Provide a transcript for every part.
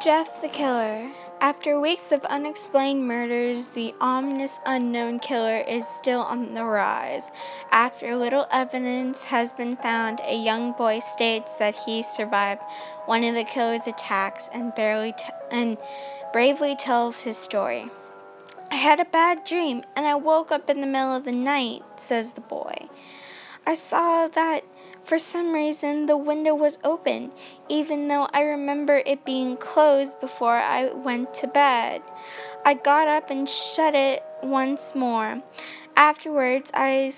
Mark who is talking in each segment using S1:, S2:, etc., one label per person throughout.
S1: Jeff the Killer. After weeks of unexplained murders, the ominous unknown killer is still on the rise. After little evidence has been found, a young boy states that he survived one of the killer's attacks and bravely tells his story. "I had a bad dream, and I woke up in the middle of the night," says the boy. "I saw that for some reason the window was open, even though I remember it being closed before I went to bed. I got up and shut it once more. Afterwards, I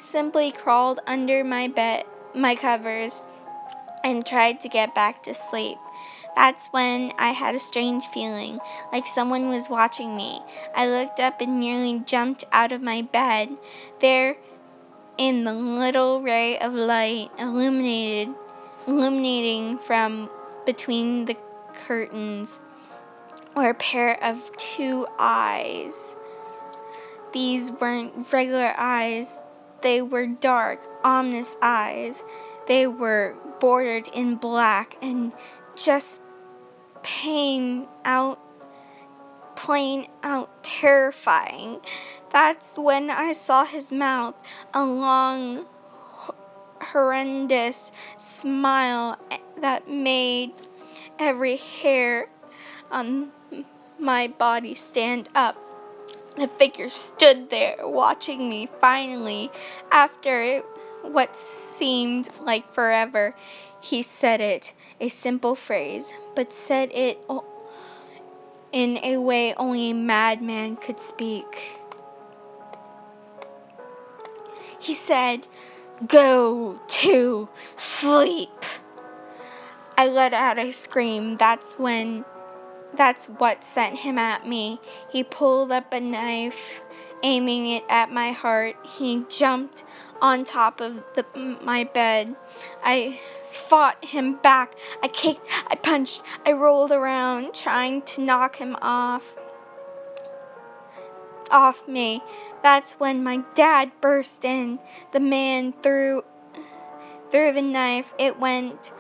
S1: simply crawled under my covers, and tried to get back to sleep. That's when I had a strange feeling, like someone was watching me. I looked up and nearly jumped out of my bed. There, in the little ray of light illuminating from between the curtains, were a pair of two eyes. These weren't regular eyes. They were dark, ominous eyes. They were bordered in black and just plain out terrifying. That's when I saw his mouth, a long, horrendous smile that made every hair on my body stand up. The figure stood there watching me. Finally, after what seemed like forever, he said it, a simple phrase, but said it in a way only a madman could speak. He said, "Go to sleep." I let out a scream. That's what sent him at me. He pulled up a knife, aiming it at my heart. He jumped on top of my bed. I fought him back. I kicked, I punched, I rolled around, trying to knock him off me. That's when my dad burst in. The man threw the knife. It went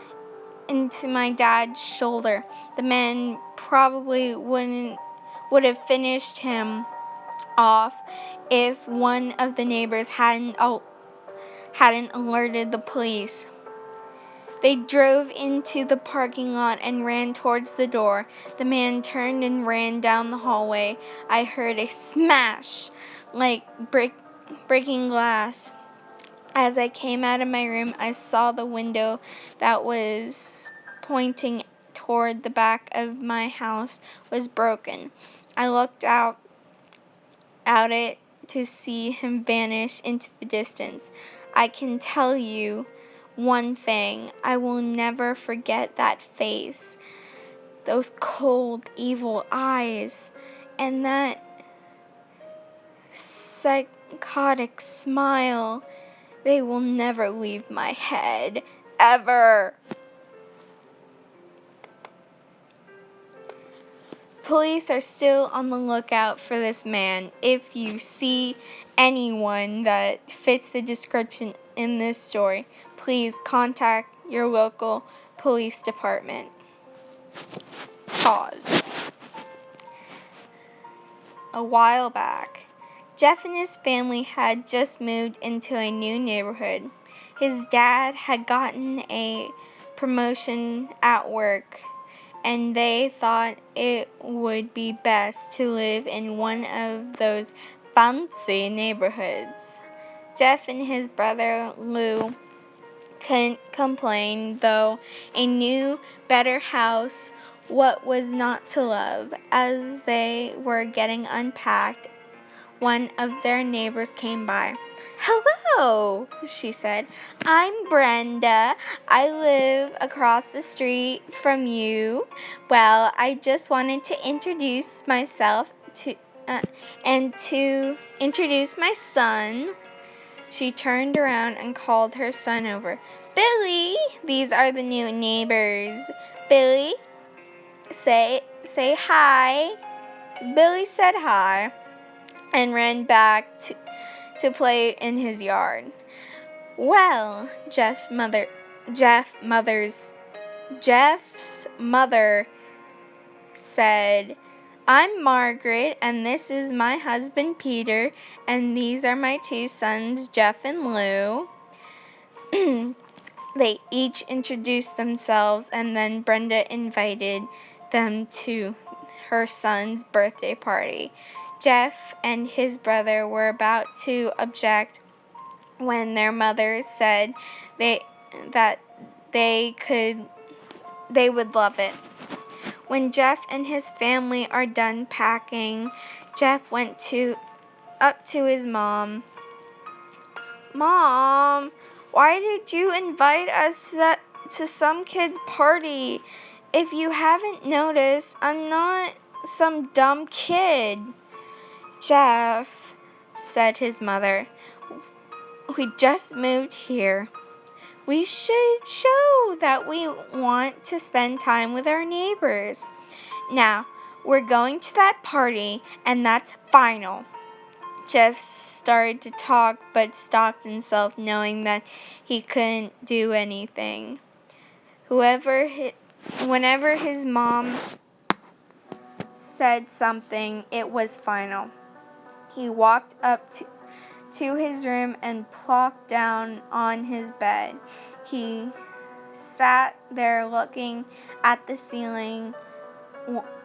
S1: into my dad's shoulder. The man probably would have finished him off if one of the neighbors hadn't alerted the police. They drove into the parking lot and ran towards the door. The man turned and ran down the hallway. I heard a smash, like breaking glass. As I came out of my room, I saw the window that was pointing toward the back of my house was broken. I looked out it to see him vanish into the distance. I can tell you one thing, I will never forget that face, those cold, evil eyes, and that psychotic smile. They will never leave my head, ever. Police are still on the lookout for this man. If you see anyone that fits the description in this story, please contact your local police department. Pause. A while back, Jeff and his family had just moved into a new neighborhood. His dad had gotten a promotion at work, and they thought it would be best to live in one of those fancy neighborhoods. Jeff and his brother Lou couldn't complain, though. A new, better house, what was not to love? As they were getting unpacked, one of their neighbors came by. "Hello," she said. "I'm Brenda. I live across the street from you. Well, I just wanted to introduce myself and to introduce my son." She turned around and called her son over. "Billy, these are the new neighbors. Billy, say hi." Billy said hi and ran back to play in his yard. "Well," Jeff mothers Jeff's mother said, "I'm Margaret, and this is my husband Peter, and these are my two sons, Jeff and Lou." They each introduced themselves, and then Brenda invited them to her son's birthday party. Jeff and his brother were about to object when their mother said that they would love it. When Jeff and his family are done packing, Jeff went up to his mom. "Mom, why did you invite us to some kid's party? If you haven't noticed, I'm not some dumb kid." "Jeff," said his mother, "we just moved here. We should show that we want to spend time with our neighbors. Now, we're going to that party, and that's final." Jeff started to talk, but stopped himself, knowing that he couldn't do anything. Whenever his mom said something, it was final. He walked up to his room and plopped down on his bed. He sat there looking at the ceiling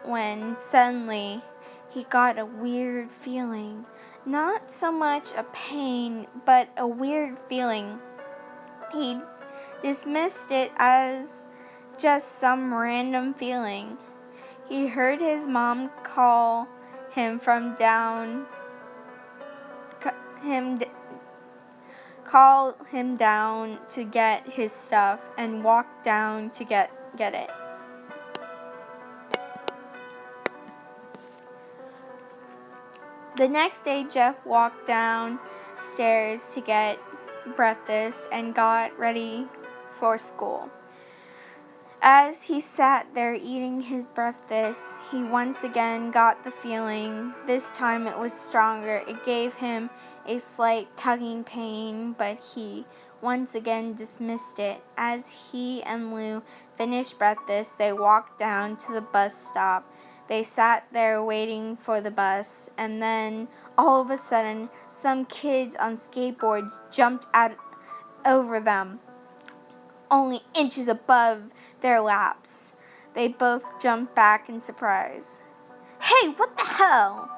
S1: when suddenly he got a weird feeling. Not so much a pain, but a weird feeling. He dismissed it as just some random feeling. He heard his mom call him call him down to get his stuff, and walked down to get it. The next day, Jeff walked downstairs to get breakfast and got ready for school. As he sat there eating his breakfast, he once again got the feeling. This time it was stronger. It gave him a slight tugging pain, but he once again dismissed it. As he and Lou finished breakfast, they walked down to the bus stop. They sat there waiting for the bus, and then all of a sudden, some kids on skateboards jumped out over them, only inches above their laps. They both jumped back in surprise. "Hey, what the hell?"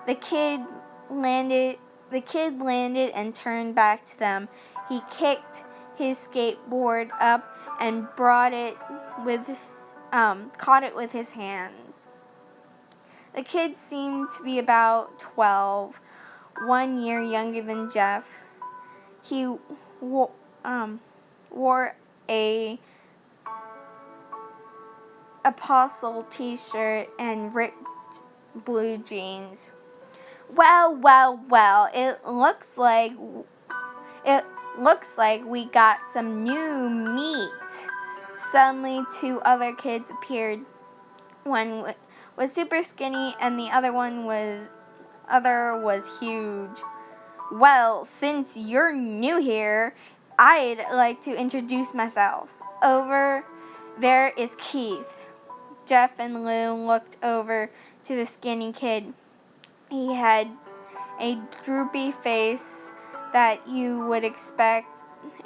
S1: The kid landed and turned back to them. He kicked his skateboard up and caught it with his hands. The kid seemed to be about 12, 1 year younger than Jeff. He wore a Apostle t-shirt and ripped blue jeans. Well, it looks like we got some new meat." Suddenly, two other kids appeared. One was super skinny, and the other was huge. "Well, since you're new here, I'd like to introduce myself. Over there is Keith." Jeff and Lou looked over to the skinny kid. He had a droopy face that you would expect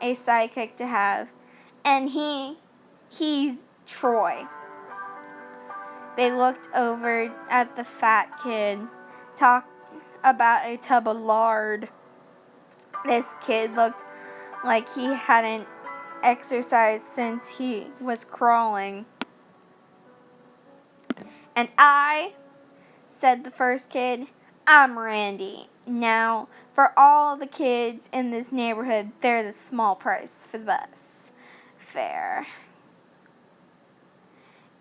S1: a sidekick to have. "And he's Troy." They looked over at the fat kid. Talk about a tub of lard. This kid looked like he hadn't exercised since he was crawling. "And I," said the first kid, "I'm Randy. Now, for all the kids in this neighborhood, there's a small price for the bus fare,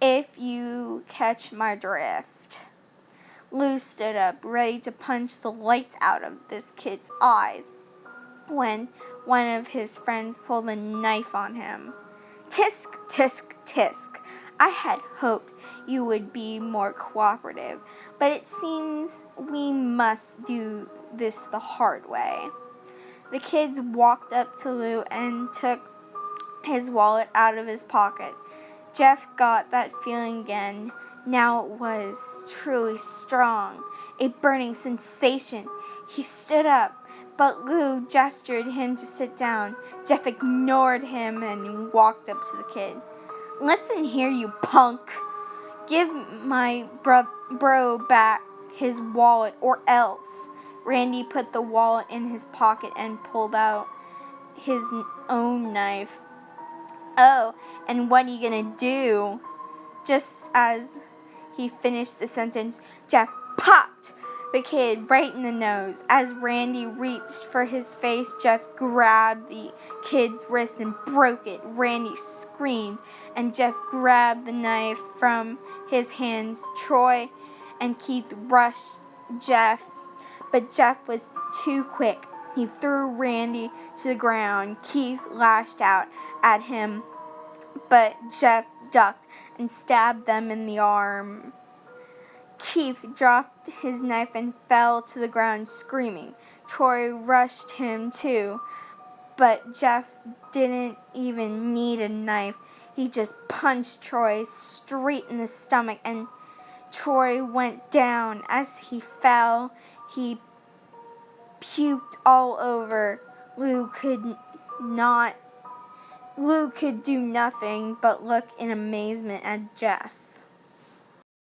S1: if you catch my drift." Lou stood up, ready to punch the lights out of this kid's eyes, when one of his friends pulled a knife on him. "Tisk, tisk, tisk. I had hoped you would be more cooperative, but it seems we must do this the hard way." The kids walked up to Lou and took his wallet out of his pocket. Jeff got that feeling again. Now it was truly strong, a burning sensation. He stood up, but Lou gestured him to sit down. Jeff ignored him and walked up to the kid. "Listen here, you punk. Give my bro back his wallet or else." Randy put the wallet in his pocket and pulled out his own knife. "Oh, and what are you gonna do?" Just as he finished the sentence, Jeff popped the kid right in the nose. As Randy reached for his face, Jeff grabbed the kid's wrist and broke it. Randy screamed, and Jeff grabbed the knife from his hands. Troy and Keith rushed Jeff, but Jeff was too quick. He threw Randy to the ground. Keith lashed out at him, but Jeff ducked and stabbed them in the arm. Keith dropped his knife and fell to the ground screaming. Troy rushed him too, but Jeff didn't even need a knife. He just punched Troy straight in the stomach, and Troy went down. As he fell, he puked all over. Lou could do nothing but look in amazement at Jeff.